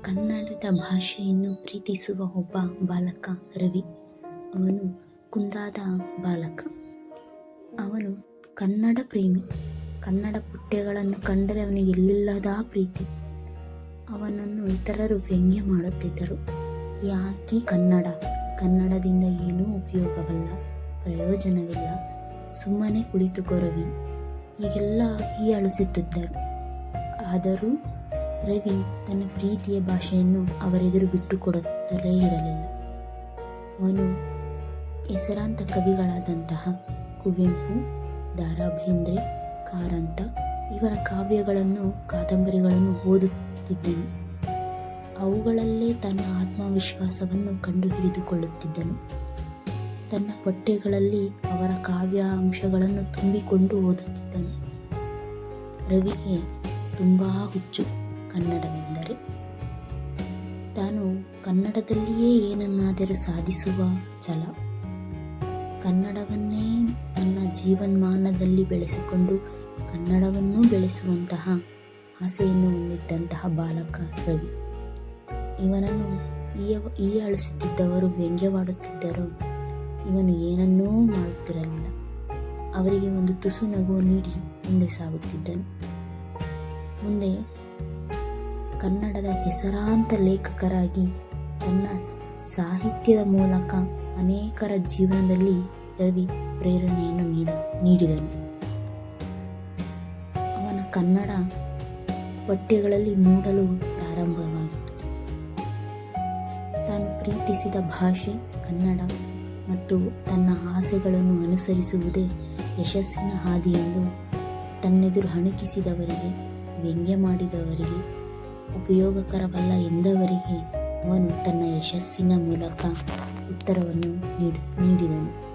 ಕನ್ನಡದ ಭಾಷೆಯನ್ನು ಪ್ರೀತಿಸುವ ಒಬ್ಬ ಬಾಲಕ ರವಿ. ಅವನು ಕುಂದಾದ ಬಾಲಕ. ಅವನು ಕನ್ನಡ ಪ್ರೇಮಿ. ಕನ್ನಡ ಪುಟ್ಟೆಗಳನ್ನು ಕಂಡರೆ ಅವನಿಗೆ ಎಲ್ಲಿಲ್ಲದ ಪ್ರೀತಿ. ಅವನನ್ನು ಇತರರು ವ್ಯಂಗ್ಯ ಮಾಡುತ್ತಿದ್ದರು. ಯಾಕೆ ಕನ್ನಡದಿಂದ ಏನೂ ಉಪಯೋಗವಲ್ಲ, ಪ್ರಯೋಜನವಿಲ್ಲ, ಸುಮ್ಮನೆ ಕುಳಿತುಕೋ ರವಿ, ಹೀಗೆಲ್ಲ ಹೀಯಾಳಿಸುತ್ತಿದ್ದರು. ಆದರೂ ರವಿ ತನ್ನ ಪ್ರೀತಿಯ ಭಾಷೆಯನ್ನು ಅವರೆದುರು ಬಿಟ್ಟುಕೊಡುತ್ತಲೇ ಇರಲಿಲ್ಲ. ಅವನು ಹೆಸರಾಂತ ಕವಿಗಳಾದಂತಹ ಕುವೆಂಪು, ದ ರಾ ಬೇಂದ್ರೆ, ಕಾರಂತ ಇವರ ಕಾವ್ಯಗಳನ್ನು, ಕಾದಂಬರಿಗಳನ್ನು ಓದುತ್ತಿದ್ದನು. ಅವುಗಳಲ್ಲೇ ತನ್ನ ಆತ್ಮವಿಶ್ವಾಸವನ್ನು ಕಂಡುಹಿಡಿದುಕೊಳ್ಳುತ್ತಿದ್ದನು. ತನ್ನ ಪಠ್ಯಗಳಲ್ಲಿ ಅವರ ಕಾವ್ಯ ಅಂಶಗಳನ್ನು ತುಂಬಿಕೊಂಡು ಓದುತ್ತಿದ್ದನು. ರವಿಗೆ ತುಂಬ ಹುಚ್ಚು ಕನ್ನಡವೆಂದರೆ. ತಾನು ಕನ್ನಡದಲ್ಲಿಯೇ ಏನನ್ನಾದರೂ ಸಾಧಿಸುವ ಛಲ. ಕನ್ನಡವನ್ನೇ ನನ್ನ ಜೀವನ್ಮಾನದಲ್ಲಿ ಬೆಳೆಸಿಕೊಂಡು ಕನ್ನಡವನ್ನೂ ಬೆಳೆಸುವಂತಹ ಆಸೆಯನ್ನು ಹೊಂದಿದ್ದಂತಹ ಬಾಲಕ ರವಿ. ಇವನನ್ನು ಹೀಯಾಳಿಸುತ್ತಿದ್ದವರು ವ್ಯಂಗ್ಯವಾಡುತ್ತಿದ್ದರು. ಇವನು ಏನನ್ನೂ ಮಾಡುತ್ತಿರಲಿಲ್ಲ. ಅವರಿಗೆ ಒಂದು ತುಸು ನಗು ನೀಡಿ ಮುಂದೆ ಸಾಗುತ್ತಿದ್ದನು. ಮುಂದೆ ಕನ್ನಡದ ಹೆಸರಾಂತ ಲೇಖಕರಾಗಿ ತನ್ನ ಸಾಹಿತ್ಯದ ಮೂಲಕ ಅನೇಕರ ಜೀವನದಲ್ಲಿ ರವಿ ಪ್ರೇರಣೆಯನ್ನು ನೀಡಿದನು. ಅವನ ಕನ್ನಡ ಪಠ್ಯಗಳಲ್ಲಿ ಮೂಡಲು ಪ್ರಾರಂಭವಾಗಿತ್ತು. ತಾನು ಪ್ರೀತಿಸಿದ ಭಾಷೆ ಕನ್ನಡ ಮತ್ತು ತನ್ನ ಆಸೆಗಳನ್ನು ಅನುಸರಿಸುವುದೇ ಯಶಸ್ಸಿನ ಹಾದಿ ಎಂದು ತನ್ನೆದುರು ಹಣಕಿಸಿದವರಿಗೆ, ವ್ಯಂಗ್ಯ ಮಾಡಿದವರಿಗೆ, ಉಪಯೋಗಕರವಲ್ಲ ಎಂದವರಿಗೆ ಅವನು ತನ್ನ ಯಶಸ್ಸಿನ ಮೂಲಕ ಉತ್ತರವನ್ನು ನೀಡಿದನು.